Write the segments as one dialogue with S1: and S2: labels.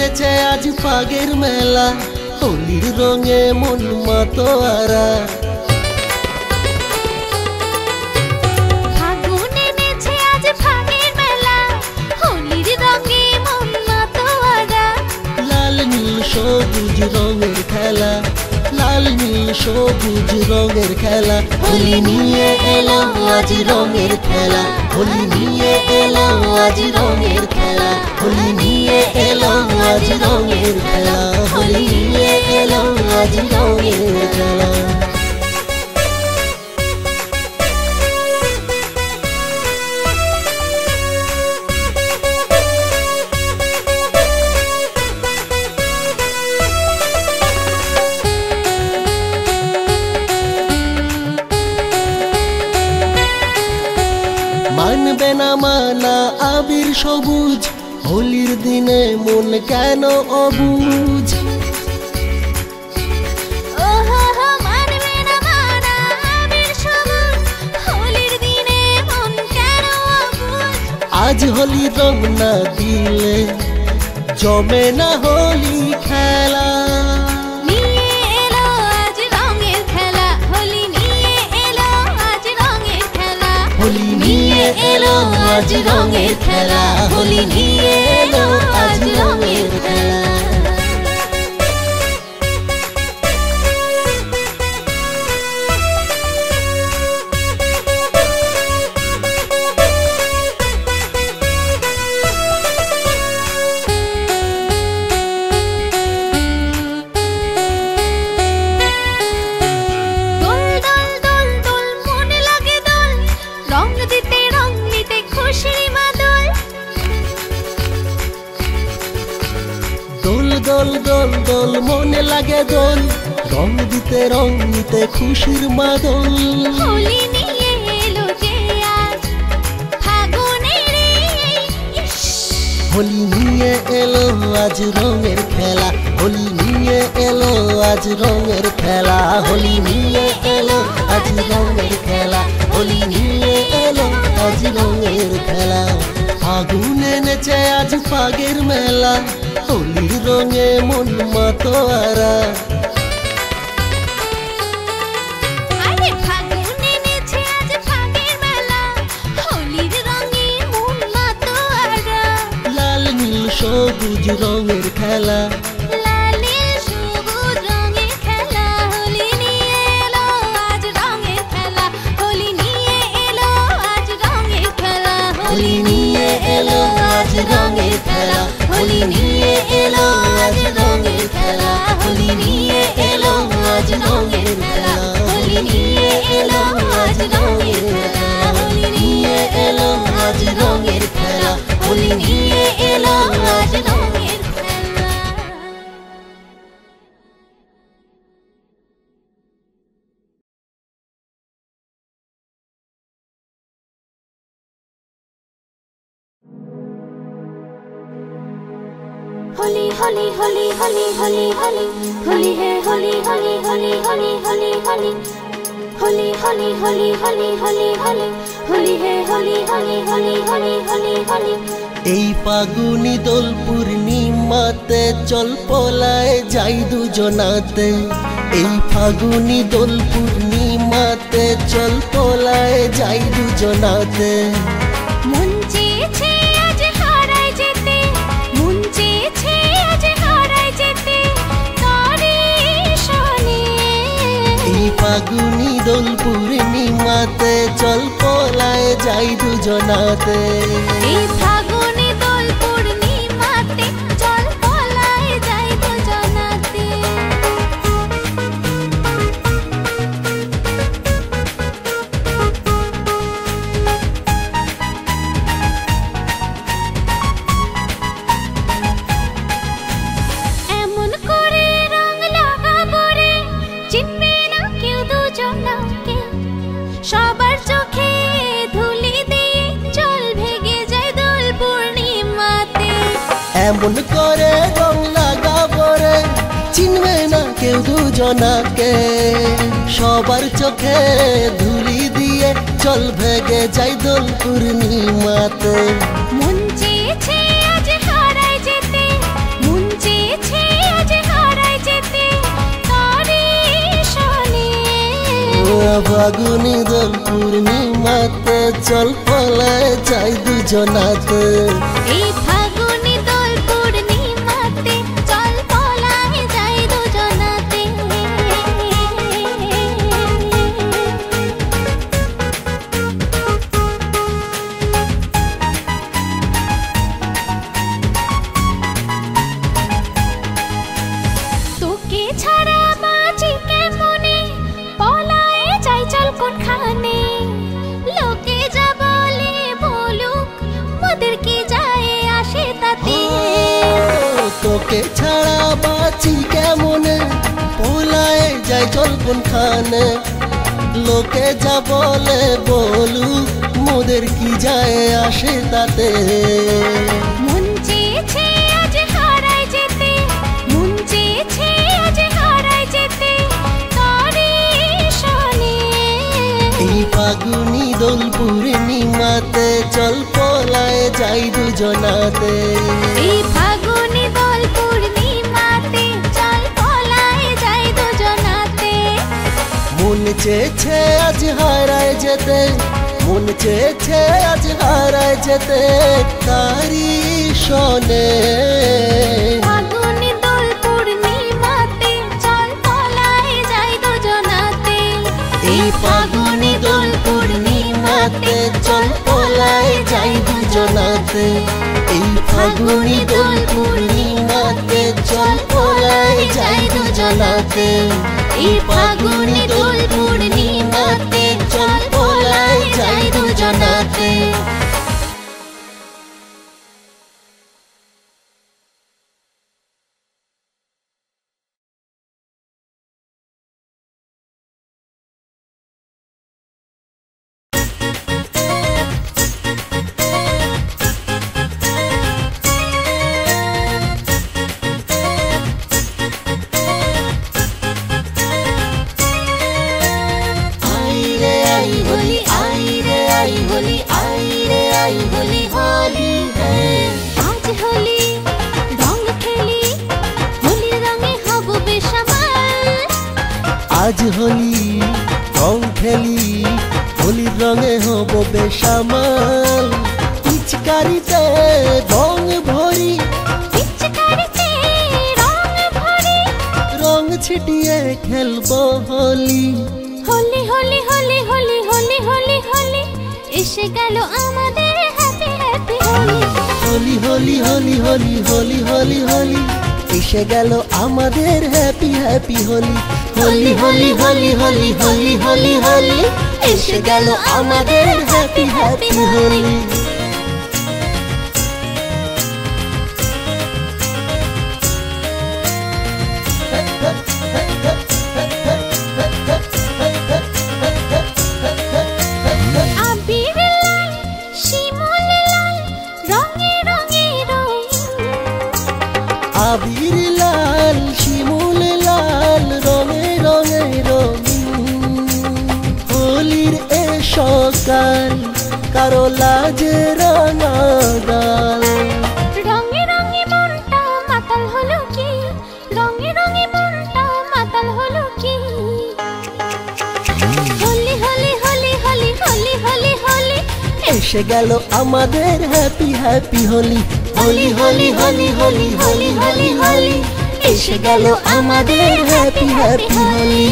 S1: এনেছে আজ ফাগের মেলা, হোলির রঙে মন মাতোয়ারা।
S2: ফাগুন এনেছে আজ ফাগের মেলা, হোলির রঙে মন মাতোয়ারা।
S1: লাল নীল সবুজ রঙের খেলা, লাল নীল সবুজ রঙের খেলা, হোলি নিয়ে এলো আজ রঙের খেলা, হোলি নিয়ে এলো আজ রঙের খেলা, হোলি নিয়ে এলো আজ রঙের খেলা, হোলি নিয়ে এলো আজ রঙের খেলা। মানবে না মানা আবির সবুজ, হোলির দিনে মন কেন অবুঝ।
S2: মানবে না মানা আবির সবুজ, হোলির দিনে মন কেন অবুঝ।
S1: আজ হোলির রং না দিলে জমে না হোলি খেলা,
S2: নিয়ে এলো আজ রঙের খেলা, হোলি নিয়ে এলো আজ রঙের খেলা,
S1: হোলি নিয়ে এলো আজ রঙের খেলা, হোলি নিয়ে এলো আজ রঙের খেলা। দোল দোল দোল মনে লাগে দোল, রং দিতে রং নিতে খুশির মাদল।
S2: হোলি নিয়ে এলো যে আজ ফাগুনের
S1: হোলি নিয়ে এলো আজ রঙের খেলা, হোলি নিয়ে এলো আজ রঙের খেলা, হোলি নিয়ে এলো আজ রঙের খেলা, হোলি নিয়ে এলো আজ রঙের খেলা। ফাগুন এনেছে আজ ফাগের মেলা, হোলির রঙে মন মাতোয়ারা।
S2: আরে ফাগুন এনেছে আজ ফাগের মেলা, হোলির রঙে মন মাতোয়ারা।
S1: লাল নীল সবুজ রঙের খেলা,
S2: লাল নীল সবুজ রঙের খেলা, হোলি নিয়ে এলো আজ রঙের খেলা, হোলি নিয়ে এলো আজ রঙের খেলা,
S1: হোলি নিয়ে এলো আজ রঙের খেলা, হোলি নিয়ে এলো আজ রঙের খেলা, হোলি নিয়ে এলো আজ রঙের খেলা, হোলি নিয়ে এলো আজ রঙের খেলা, হোলি নিয়ে এলো আজ রঙের খেলা, হোলি নিয়ে এলো আজ রঙের খেলা।
S2: होली होली होली होली होली होली होली है होली होली होली होली होली होली होली होली होली होली होली होली होली है होली होली होली होली होली होली।
S1: এই ফাগুনি দোল পূর্ণিমাতে চল পলায় যাই দুজনাতে, এই ফাগুনি দোল পূর্ণিমাতে চল পলায় যাই দুজনাতে।
S2: মন চেয়েছে আজ হারায় যেতে, মন চেয়েছে আজ হারায় যেতে তারে শোনে।
S1: এই ফাগুনি দোল পূর্ণিমাতে চল পলায় যাই দুজনাতে।
S2: এই ফাগুনি দোল পূর্ণিমাতে চল পলায় যাই দুজনাতে। এমন করে রং লাগাবো রে চিনবে না কেউ দুজনাকে, সবার চোখে ধুলি দিয়ে চল ভেগে যায় দোল পূর্ণিমাতে।
S1: এমন করে রং লাগাবো রে চিনবে না কেউ দুজনাকে, সবার চোখে ধুলি দিয়ে চল ভেগে যাই দোল পূর্ণিমাতে।
S2: মন চেয়েছে আজ হারায় যেতে, মন
S3: ফাগুনি দোল পূর্ণিমাতে চল পলায় যাই দুজনাতে
S1: এই ফাগুনি দোল পূর্ণিমাতে চল পলায় যাই দুজনাতে তোকে ছাড়া বাঁচি কেমনে পলায় যাই চল কোনখানে লোকে যা বলে বলুক মোদের কি যায় আসে তাতে
S3: তোকে ছাড়া বাঁচি কেমনে পলায় যাই চল কোনখানে লোকে যা বলে বলুক মোদের কি যায় আসে তাতে
S1: মন চেয়েছে আজ হারায় যেতে মন চেয়েছে আজ হারায় যেতে তারি শোনে
S3: এই ফাগুনি দোল পূর্ণিমাতে চল পলায় যাই দুজনাতে
S1: এই ফাগুনি দোল পূর্ণিমাতে চল পলায় যাই দুজনাতে
S3: মন চেয়েছে আজ হারায় যেতে মন চেয়েছে আজ হারায় যেতে তারি শোনে
S1: ফাগুনি দোল পূর্ণিমাতে চল পলায় যাই দুজনাতে
S3: এই ফাগুনি দোল পূর্ণিমাতে চল পলায় যাই দুজনাতে এই ফাগুনি দোল পূর্ণিমাতে চল পলায় যাই দুজনাতে এই ফাগুনি দোল পূর্ণিমাতে চল পলায় যাই দুজনাতে
S1: होली आई रे आई होली आई रे आई होली होली है आज होली रंग खेली होली रंगे हब बेशमाल
S3: আজ হোলি রং খেলি হোলির রঙে হব বেসামাল পিচকারিতে রং ভরি
S1: পিচকারিতে রং ভরি
S3: রং ছিটিয়ে খেলবো হোলি
S1: होली होली होली होली होली होली होली এসে গেল আমাদের হ্যাপি হ্যাপি হোলি
S3: হোলি হোলি হোলি হোলি হোলি হোলি এসে গেল আমাদের হ্যাপি হ্যাপি হোলি হোলি হোলি হোলি হোলি হোলি হোলি হোলি এসে গেল আমাদের হ্যাপি হ্যাপি হোলি
S1: আবির লাল শিমুল লাল রঙে রঙে রঙিন
S3: আবির লাল শিমুল লাল রঙে রঙে রঙিন হোলির এ সকাল কারো লাজে রাঙা গাল
S1: রঙে রঙে মনটা মাতাল হলো কি রঙে রঙে মনটা মাতাল হলো কি হোলি হোলি হোলি হোলি হোলি হোলি হোলি
S3: এসে গেল আমাদের হ্যাপি হ্যাপি হোলি হোলি হোলি হোলি হোলি হোলি হোলি হোলি এসে গেল আমাদের হ্যাপি হ্যাপি হোলি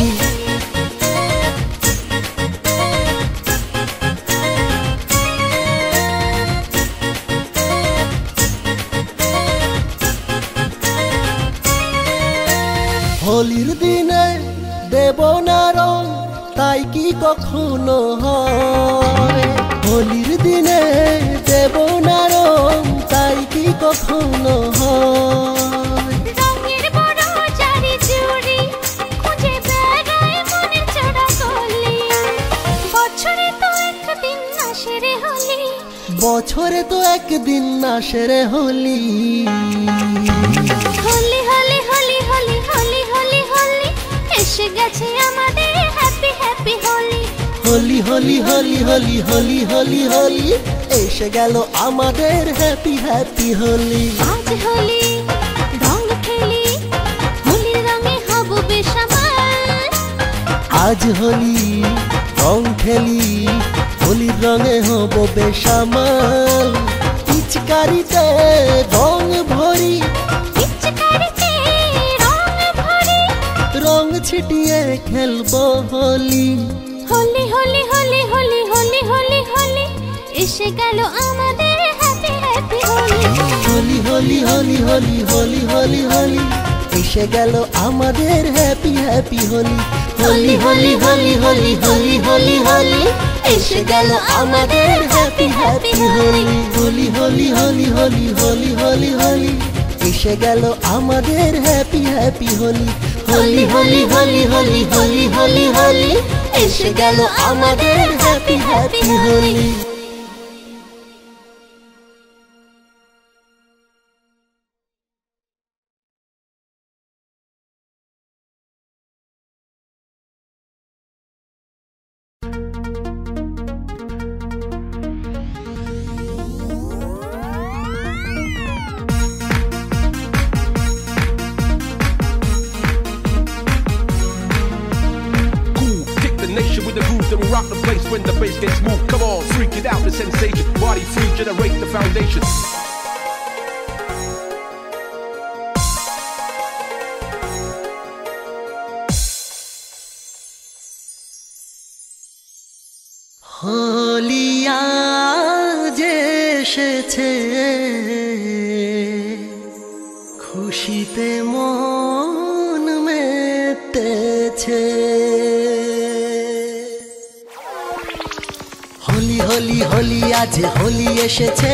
S3: হোলির দিনে দেব না রং তাই কি কখনো হয় হোলির দিনে দেব না রং তাই কি কখনো হয়
S1: রঙের বড় চারি চুড়ি খুঁজে বেড়ায় মনের চড়া গলি বছরে তো একদিন আসে রে হোলি
S3: বছরে তো একদিন আসে রে হোলি
S1: হোলি হোলি হোলি হোলি হোলি হোলি হোলি এসে গেছে আমাদের হ্যাপি হ্যাপি হোলি
S3: হোলি হোলি হোলি হোলি হোলি হোলি হোলি এসে গেল আমাদের হ্যাপি হ্যাপি হোলি
S1: আজ হোলি রং খেলি হোলির রঙে হব বেশামাল
S3: আজ হোলি খেলি হোলির রঙে হব বেসামাল পিচকারিতে রং ভরি
S2: পিচকারিতে রং ভরি
S3: রং ছিটিয়ে খেলবো হোলি
S2: হোলি হোলি হোলি হোলি হোলি হোলি হোলি এসে গেল আমাদের হ্যাপি হ্যাপি হোলি
S3: হোলি হোলি হোলি হোলি হোলি হোলি হোলি এসে গেল আমাদের হ্যাপি হ্যাপি হোলি হোলি হোলি হোলি হোলি হোলি হোলি হোলি এসে গেল আমাদের হ্যাপি হ্যাপি হোলি হোলি হোলি হোলি হোলি হোলি হোলি হোলি এসে গেল আমাদের হ্যাপি হ্যাপি হোলি হোলি হোলি হোলি হোলি হোলি হোলি হোলি এসে গেল আমাদের happy happy Holi
S4: With the groove, then we rock the place when the bass gets smooth. Come on, freak it out, the sensation. Body free, generate the foundation.
S3: Holi আজ এসেছে খুশিতে মন মেতেছে হোলি হোলি হোলি আজ হোলি এসেছে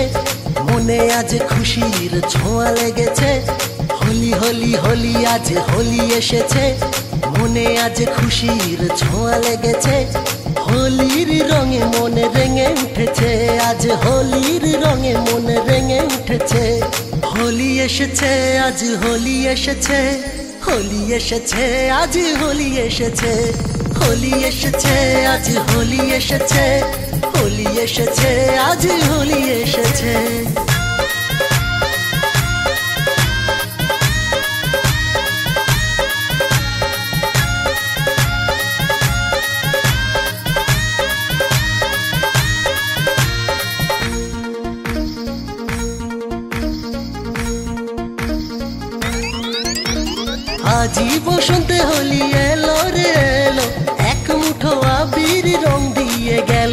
S3: মনে আজ খুশির ছোঁয়া লেগেছে হোলি হোলি হোলি আজ হোলি এসেছে মনে আজ খুশির ছোঁয়া লেগেছে হোলির রঙে মনে রেঙে উঠেছে আজ হোলির রঙে মনে রেঙে উঠেছে হোলি এসেছে আজ হোলি এসেছে হোলি এসেছে আজ হোলি এসেছে হোলি এসেছে আজ হোলি এসেছে হোলি এসেছে আজ হোলি এসেছে আজি বসন্তে হোলি এলো রে এলো এক মুঠো আবির রং দিয়ে গেল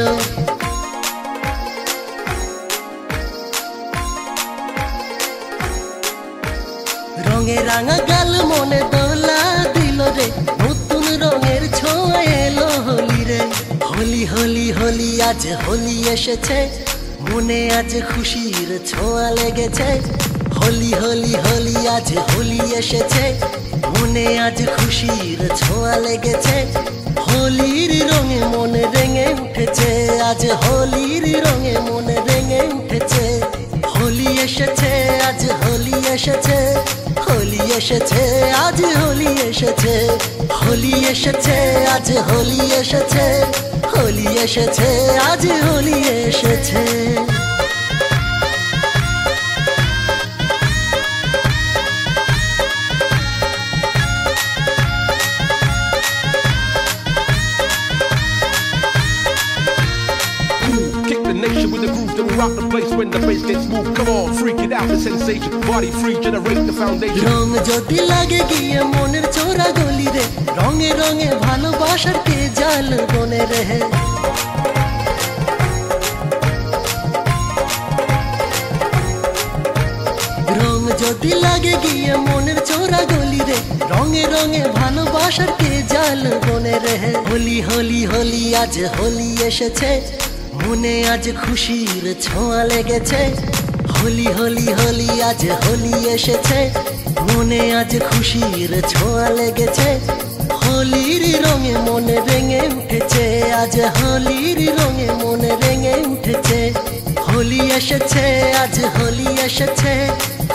S3: রঙে রাঙা গাল মনে দোলা দিল রে নতুন রঙের ছোঁয়া এলো হোলি রে হোলি হোলি হোলি আজ হোলি এসেছে মনে আজ খুশির ছোঁয়া লেগেছে হোলি হোলি হোলি আজ হোলি এসেছে মনে আজ খুশির ছোঁয়া লেগেছে হোলির রঙে মনে রেঙে উঠেছে আজ হোলির রঙে মনে রেঙে উঠেছে হোলি এসেছে আজ হোলি এসেছে হোলি এসেছে আজ হোলি এসেছে হোলি এসেছে আজ হোলি এসেছে হোলি এসেছে আজ হোলি এসেছে
S4: With the groove, then we rock the place when the bass gets smooth. Come on, freak it out, the sensation. Body free, generate the foundation.
S3: রং যদি লাগে গিয়ে মনের চোরা গলি রে রঙে রঙে ভালোবাসার কে জাল বনে রে রং যদি লাগে গিয়ে মনের চোরা গলি রে রঙে রঙে ভালোবাসার কে জাল বনে রে হোলি হোলি হোলি আজ হোলি এসেছে মনে আজ খুশির ছোঁয়া লেগেছে হোলি হোলি হোলি আজ হোলি এসেছে মনে আজ খুশির ছোঁয়া লেগেছে হোলির রঙে মনে রেঙে উঠেছে আজ হোলির রঙে মনে রেঙে উঠেছে হোলি এসেছে আজ হোলি এসেছে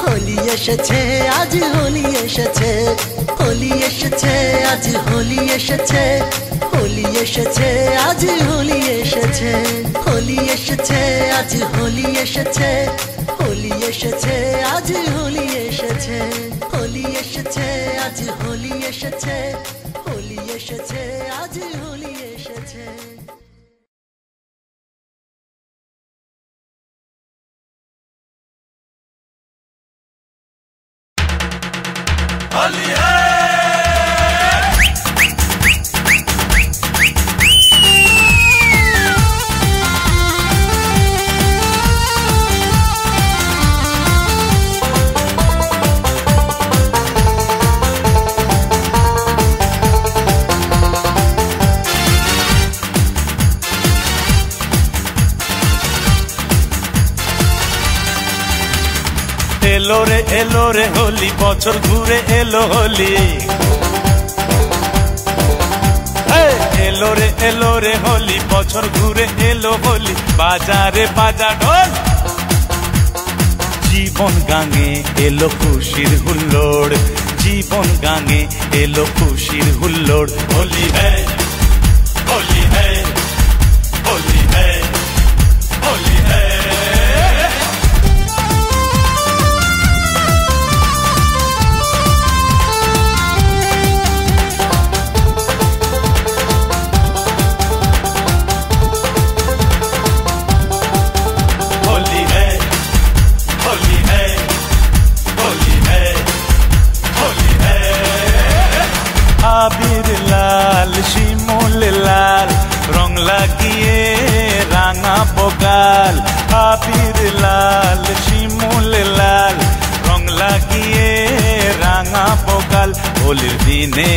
S3: হোলি এসেছে আজ হোলি এসেছে হোলি এসেছে আজ হোলি এসেছে হোলি এসেছে আজ হোলি এসেছে হোলি এসেছে আজ হোলি এসেছে হোলি এসেছে আজ হোলি এসেছে হোলি এসেছে আজ হোলি এসেছে হোলি এসেছে আজ হোলি এসেছে
S5: এলো রে হোলি বছর ঘুরে এলো হোলি এলো রে হোলি বছর ঘুরে এলো হোলি বাজারে বাজা ঢোল জীবন গাঙে এলো খুশির হুল্লোড় জীবন গাঙে এলো খুশির হুল্লোড় হোলি হ্যায় হোলি হ্যায় হোলি হ্যায় হোলি হ্যায় আবির লাল শিমুল লাল রং লাগিয়ে রাঙা বগাল আবির লাল শিমুল লাল রং লাগিয়ে রাঙা বগাল হোলির দিনে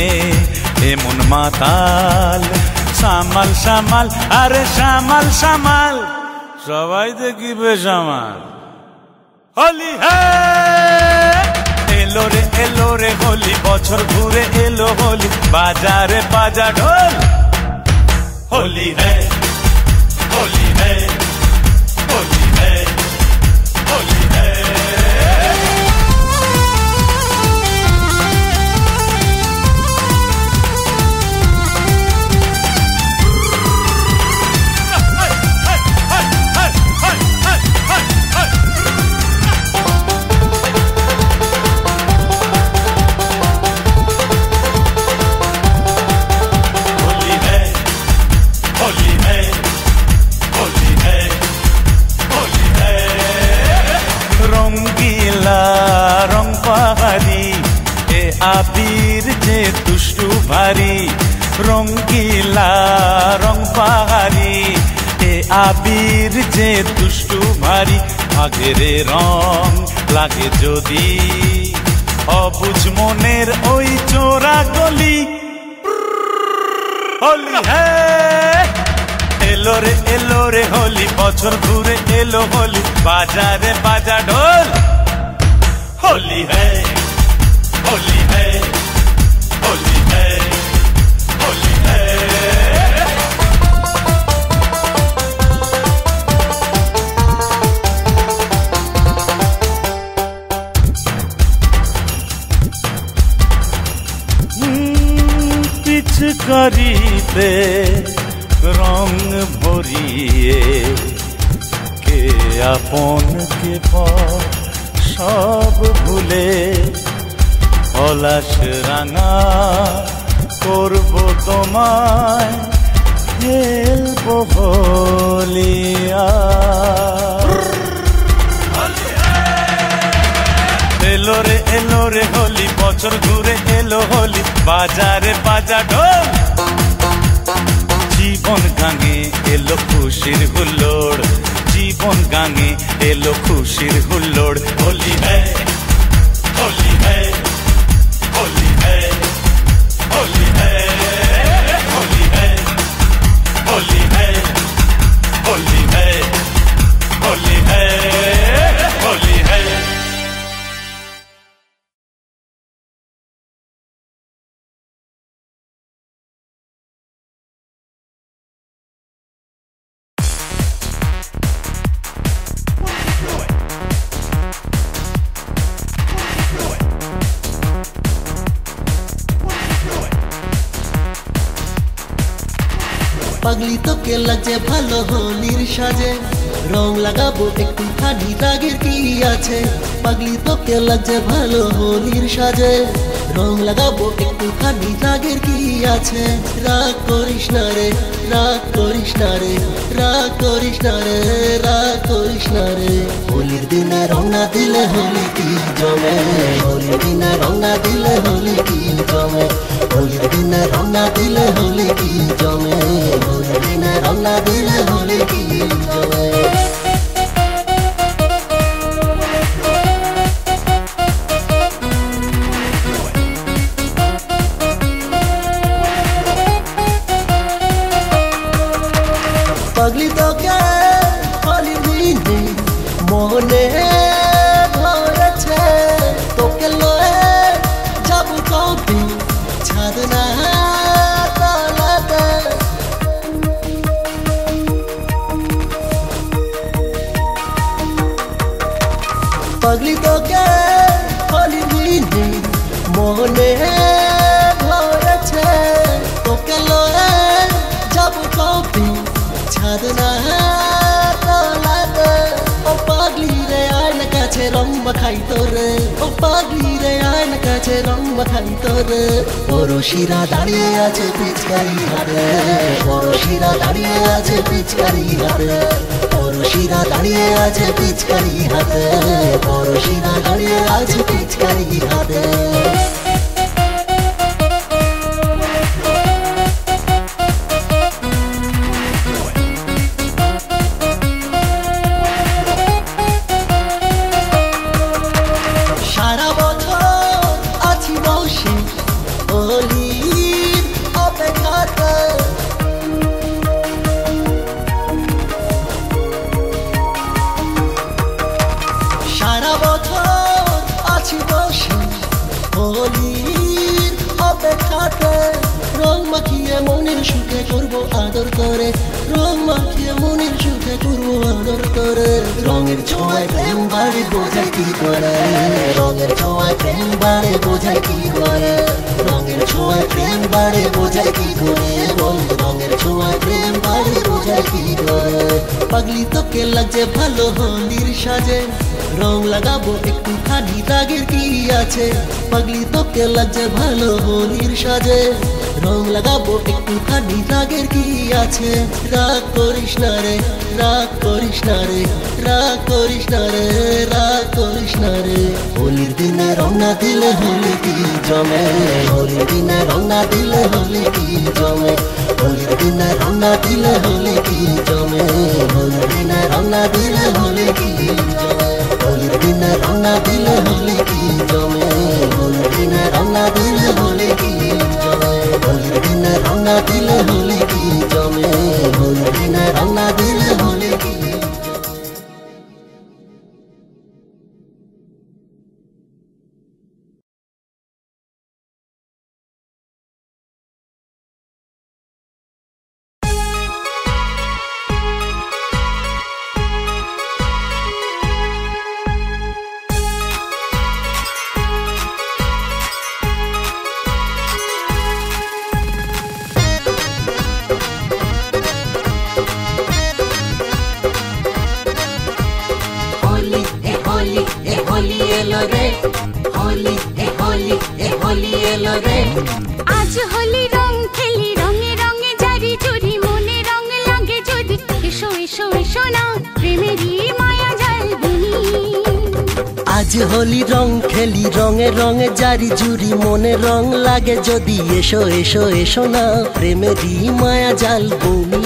S5: এমন মাতাল সামাল সামাল আরে সামাল সামাল সবাই দেখিবে সামাল হোলি হ্যায় এলো রে হোলি বছর ঘুরে এলো হোলি বাজারে বাজা ঢোল হোলি হ্যায় হোলি হ্যায় হোলি হ্যায় হোলি হ্যায় আবির যে দুষ্টু ভারী রঙ্গিলা রং পাহাড়ি এ আবির যে দুষ্টু ভারী আগের রং লাগে যদি অবুঝ মনের ওই চোরা গলি হোলি হ্যায় এলো রে হোলি বছর ঘুরে এলো হোলি বাজারে বাজা ঢোল হোলি হ্যায় होली है होली है होली है पिचकारीते रंग भरिए के आपन के पर सब भूले পলাশ রাঙা করবো তোমায় খেলবো হোলিয়া এলো রে হোলি বছর ঘুরে এলো হোলি বাজারে বাজা ঢোল জীবন গাঙে এলো খুশির হুল্লোড় জীবন গাঙে এলো খুশির হুল্লোড় হোলি হ্যায় হোলি হ্যায় होली है होली है होली है होली है होली है होली है होली है
S3: পাগলি তোকে লাগছে ভালো হোলির সাজে রং লাগাবো একটুখানি রাগের কি আছে পাগলি তোকে লাগছে ভালো হোলির সাজে রং লাগাবো একটুখানি রাগের কি আছে রাগ করিস না রে রাগ করিস না রে রাগ করিস না রে রাগ করিস না রে হোলির দিনে রং না দিলে হোলি কি জমে হোলির দিনে রং না দিলে হোলি কি জমে হোলির দিনে রং না দিলে হোলি কি জমে হোলির দিনে রং না দিলে হোলি কি জমে পাগলি তোকে হোলির দিনে মনে ধরেছে ছাদনা তলাতে পাগলি তোকে হোলি দিনে মনে ধরেছে তোকে লয়ে যাব কবে ছাদনা তলাতে ও পাগলি রে আয় না কাছে রং মাখাই তোরে ও পাগলি রে আয় না কাছে রং মাখাই তোরে পরশিরা দাঁড়িয়ে আছে পিচকারি হাতে পরশিরা দাঁড়িয়ে আছে পিচকারি হাতে পরশিরা দাঁড়িয়ে আছে পিচকারি হাতে পরশিরা দাঁড়িয়ে আছে পিচকারি হাতে সারা বছর আছি বসে হোলির অপেক্ষাতে সারা বছর আছি বসে হোলির অপেক্ষাতে রং মাখিয়ে মনের সুখে করবো আদর করে রং মাখিয়ে মনের সুখে করবো আদর করে রঙের ছোঁয়ায় প্রেম বাড়ে বোঝায় কি করে রঙের ছোঁয়ায় প্রেম বাড়ে বোঝায় কি করে রঙের ছোঁয়ায় প্রেম বাড়ে বোঝায় কি করে বল রঙের ছোঁয়ায় প্রেম বাড়ে বোঝায় কি করে পাগলি তোকে লাগছে ভালো হোলির সাজে রং লাগাবো একটুখানি দাগের কি আছে পাগলি তোকে লাগছে ভালো হোলির সাজে রং লাগাবো একটুখানি দাগের কি আছে রাগ করিস না রে রাগ করিস না রে রাগ করিস না রে রাগ করিস না রে হোলির দিনে রং না দিলে হোলি কি জমে হোলির দিনে রং না দিলে হোলি কি জমে হোলির দিনে রং না দিলে হোলি কি জমে হোলির দিনে রং না দিলে হোলি কি জমে হোলির দিনে রং না দিলে হোলি কি জমে হোলির দিনে রং না দিলে হোলি কি জমে হোলির দিনে রং না দিলে হোলি কি জমে হোলির দিনে রং না দিলে হোলি কি
S2: আজ হোলি রং খেলি রঙে রঙে জারি জুড়ি মনে রং লাগে যদি এসো এসো এসো না প্রেমেরই মায়া জাল বুনি
S3: আজ হোলি রং খেলি রঙে রঙে জারি জুড়ি মনে রং লাগে যদি এসো এসো এসো না প্রেমেরই মায়া জাল বুনি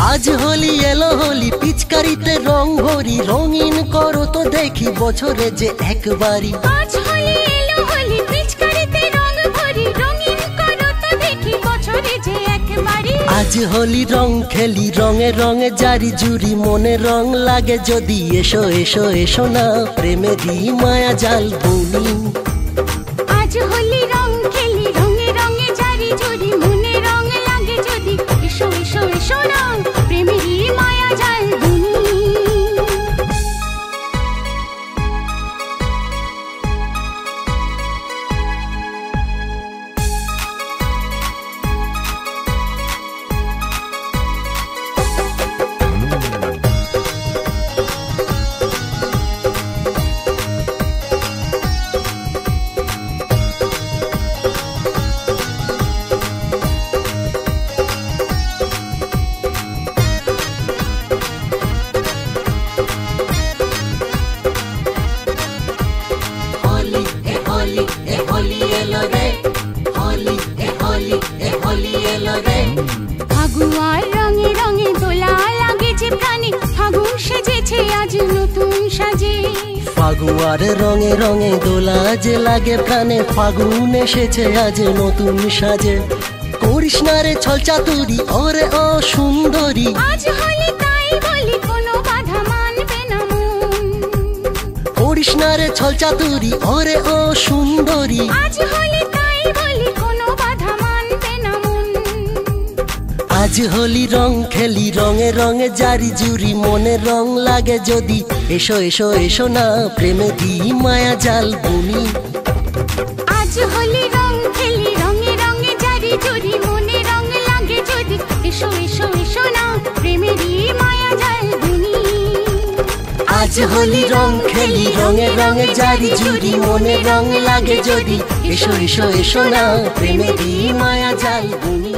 S3: আজ হোলি এলো হোলি পিচকারিতে রং ভরি রঙিন করো তো দেখি বছরে যে একবারই
S2: আজ হোলি এলো হোলি পিচকারিতে রং ভরি রঙিন করো তো দেখি বছরে যে একবারই
S3: আজ হোলি রং খেলি রঙে রঙে জারি জুড়ি মনে রং লাগে যদি এসো এসো এসো না প্রেমেরই মায়া জাল বুনি
S2: আজ হোলি রং খেলি রঙে রঙে জারি জুড়ি মনে রং লাগে যদি এসো এসো এসো না প্রেমেরই মায়া জাল বুনি
S3: ফাগুয়ার রঙে রঙে দোলা যে লাগে প্রাণে, ফাগুন এসেছে আজ নতুন সাজে। করিস না রে ছল চাতুরি ওরে ও সুন্দরী,
S2: আজ হলি তাই বলি কোনো বাধা মানবে না মন।
S3: করিস না রে ছল চাতুরি ওরে ও সুন্দরী,
S2: আজ হলি তাই বলি কোনো বাধা মানবে না মন।
S3: আজ হোলি রং খেলি রঙে রঙে জারি জুরি, মনে রং লাগে যদি এসো এসো এসো না, প্রেমে দিই মায়া জাল বুনি।
S2: আজ হলি রং খেলি রঙে রঙে জারি জুরি, মনে রং লাগে যদি এসো এসো এসো না, প্রেমেরই মায়া জাল বুনি।
S3: আজ হোলি রং খেলি রঙে রঙে জারি জুরি, মনে রং লাগে যদি এসো এসো এসো না, প্রেমে দিই মায়া জাল বুনি।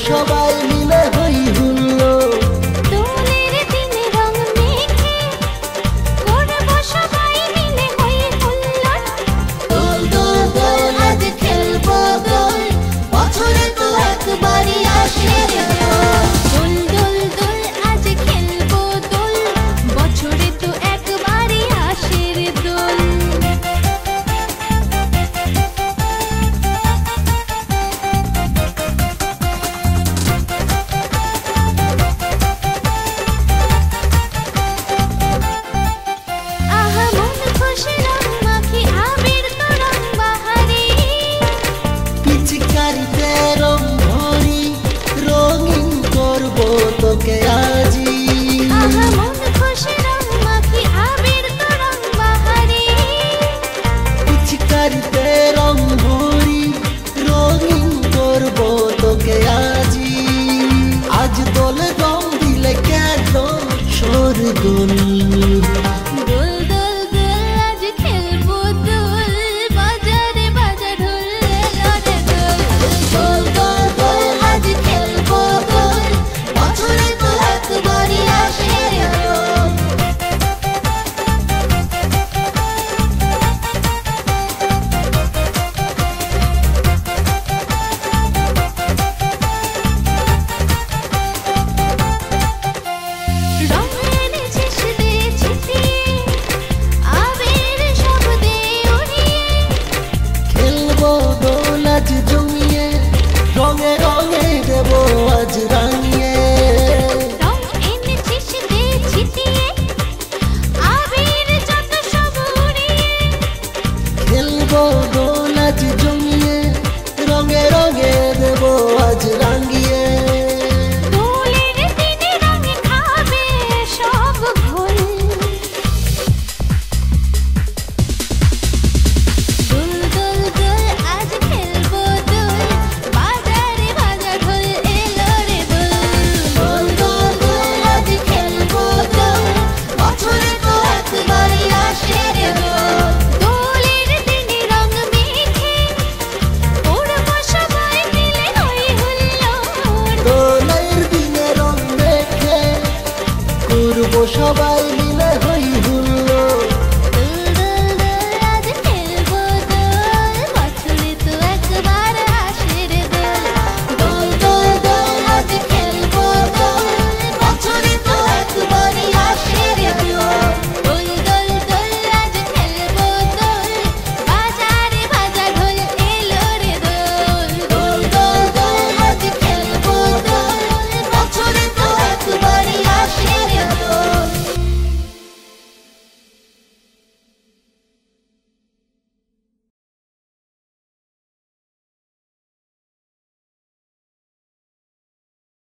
S3: সবাই মিলে হই হুল্লো,
S2: দোলের দিনে রং মেখে করব সবাই মিলে হই হুল্লোড়।
S1: দোল দোল দোল আজ খেলবো দোল, বছরে তো একবারই আসে রে দোল।
S2: দোল দোল দোল আজ খেলবো দোল, বছরে তো একবারই আসে রে দোল। আহা মন খুশি রং মাখি আবির তো রং বাহারি,
S3: পিচকারিতে রং ভরি রঙিন করবো তোকে আজি।
S2: আহা মন খুশি রং মাখি আবির তো রং বাহারি,
S3: পিচকারিতে রং ভরি রঙিন করবো তোকে আজি। আজ দোলে রং দিলে কেন সর দোল,
S2: দোল দোল দোল আজ খেলবো দোল, বাজারে বাজার ঢোল এলো রে দোল।
S1: দোল দোল দোল আজ খেলবো দোল, বছরে তো একবারই আসে রে দোল।
S2: রং এনেছিস দে ছিটিয়ে, আবির সব দে উড়িয়ে,
S3: খেলবো দোল আজ জমিয়ে, রঙে রঙে দেবো আজ রাঙিয়ে।
S2: রং এনেছিস দে ছিটিয়ে, আবির যত সব উড়িয়ে,
S3: খেলবো দোল আজ